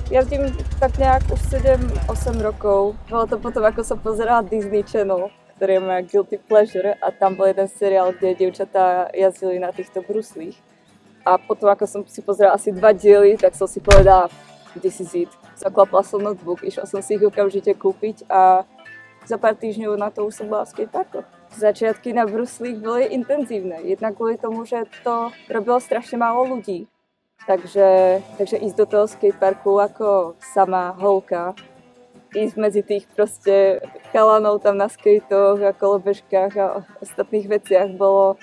Jazdím tak nejak už 7-8 rokov. Bolo to potom, ako som pozerala Disney Channel, ktorý je moja guilty pleasure, a tam bol jeden seriál, kde dievčatá jazdili na týchto bruslích. A potom, ako som si pozerala asi 2 diely, tak som si povedala, this is it. Zaklapla som notebook, išla som si ich okamžite kúpiť a za pár týždňov na to už som bola v skateparkoch. Začiatky na bruslích boli intenzívne, jednak kvôli tomu, že to robilo strašne málo ľudí. Takže ísť do toho skateparku ako sama holka, ísť medzi tých proste chalanov tam na skateboch a kolobežkách a ostatných veciach bolo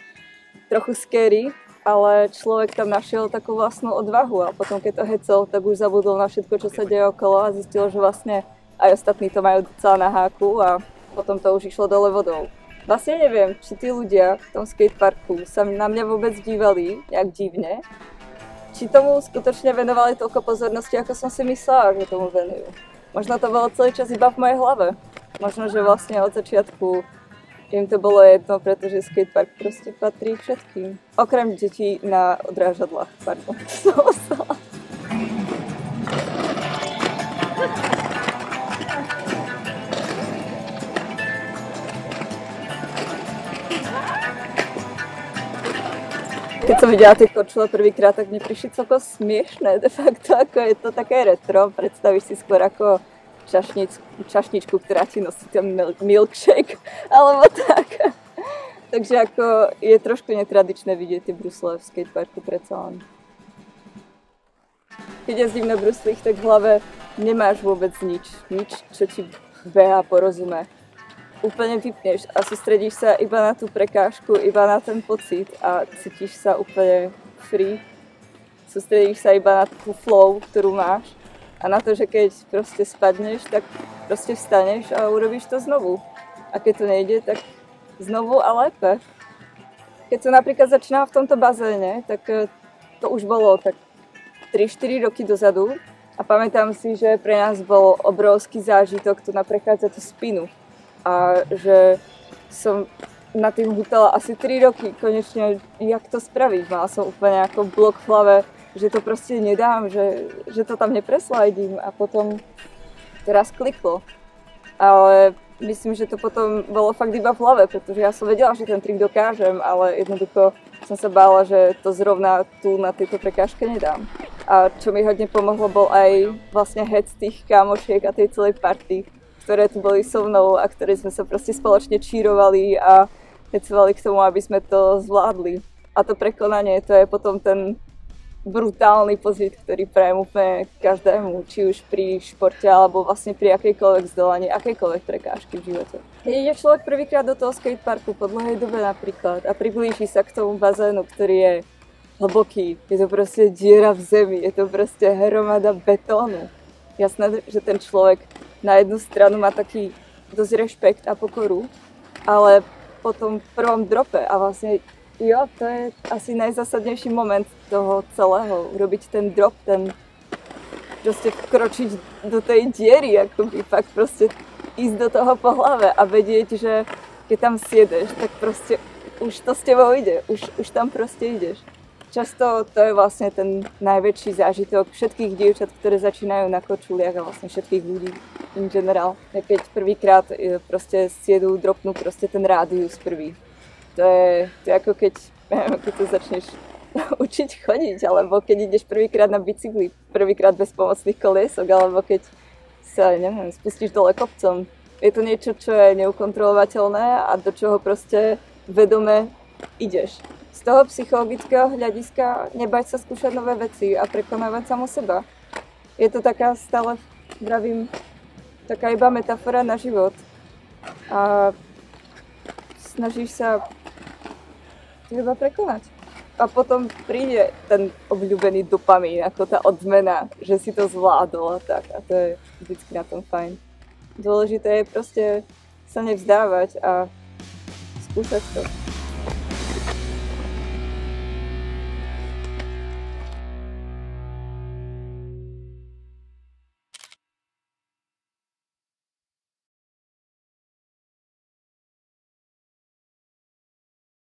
trochu scary, ale človek tam našiel takú vlastnú odvahu a potom keď to hecel, tak už zabudol na všetko, čo sa deje okolo a zistil, že vlastne aj ostatní to majú docela na háku a potom to už išlo dole vodou. Vlastne neviem, či tí ľudia v tom skateparku sa na mňa vôbec dívali nejak divne, či tomu skutočne venovali toľko pozornosti, ako som si myslela, že tomu venujú. Možno to bolo celý čas iba v mojej hlave. Možno, že vlastne od začiatku im to bolo jedno, pretože skatepark proste patrí všetkým. Okrem detí na odrážadlách, pardon. Keď som videla tie korčule prvýkrát, tak mi prišli celkom smiešné, de facto, ako je to také retro. Predstavíš si skôr ako čašničku, ktorá ti nosí ten milkshake, alebo tak. Takže ako je trošku netradičné vidieť tie brusle v skateparku predsa len. Keď jazdím na bruslích, tak v hlave nemáš vôbec nič, čo ti behá po rozume. Úplne vypneš a sústredíš sa iba na tú prekážku, iba na ten pocit a cítiš sa úplne free. Sústredíš sa iba na tú flow, ktorú máš a na to, že keď proste spadneš, tak proste vstaneš a urobíš to znovu. A keď to nejde, tak znovu a lépe. Keď som napríklad začínala v tomto bazéne, tak to už bolo tak 3-4 roky dozadu a pamätám si, že pre nás bol obrovský zážitok tu prechádzať tú spinu. A že som na tým hutala asi 3 roky, konečne, jak to spraviť. Mala som úplne ako blok v hlave, že to proste nedám, že to tam nepreslajdím a potom to raz kliklo. Ale myslím, že to potom bolo fakt iba v hlave, pretože ja som vedela, že ten trik dokážem, ale jednoducho som sa bála, že to zrovna tu na tejto prekážke nedám. A čo mi hodne pomohlo, bol aj vlastne hec tých kámošiek a tej celej party, ktoré tu boli so mnou a ktoré sme sa proste spoločne čírovali a hecovali k tomu, aby sme to zvládli. A to prekonanie, to je potom ten brutálny pocit, ktorý prajem úplne každému, či už pri športe alebo vlastne pri akejkoľvek zdolaní, akejkoľvek prekážky v živote. Keď ide človek prvýkrát do toho skateparku po dlhej dobe napríklad a priblíži sa k tomu bazénu, ktorý je hlboký, je to proste diera v zemi, je to proste hromada betónu. Jasné, že ten človek na jednu stranu má taký dosť rešpekt a pokoru, ale po tom prvom drope a vlastne jo, to je asi najzásadnejší moment toho celého, urobiť ten drop, ten proste vkročiť do tej diery, akoby fakt proste ísť do toho po hlave a vedieť, že keď tam siedeš, tak proste už to s tebou ide, už tam proste ideš. Často to je vlastne ten najväčší zážitok všetkých dievčat, ktoré začínajú na korčuliach a vlastne všetkých ľudí in general. Keď prvýkrát proste sjedú, dropnú proste ten rádius prvý. To je ako keď sa začneš učiť chodiť, alebo keď ideš prvýkrát na bicykli, prvýkrát bez pomocných koliesok, alebo keď sa, neviem, spustíš dole kopcom. Je to niečo, čo je neukontrolovateľné a do čoho proste vedome ideš. Z toho psychologického hľadiska nebať sa skúšať nové veci a prekonávať samo seba. Je to taká stále, vravím, taká iba metafora na život. A snažíš sa iba prekonať. A potom príde ten obľúbený dopamín, ako tá odmena, že si to zvládol a tak. A to je vždycky na tom fajn. Dôležité je proste sa nevzdávať a skúšať to.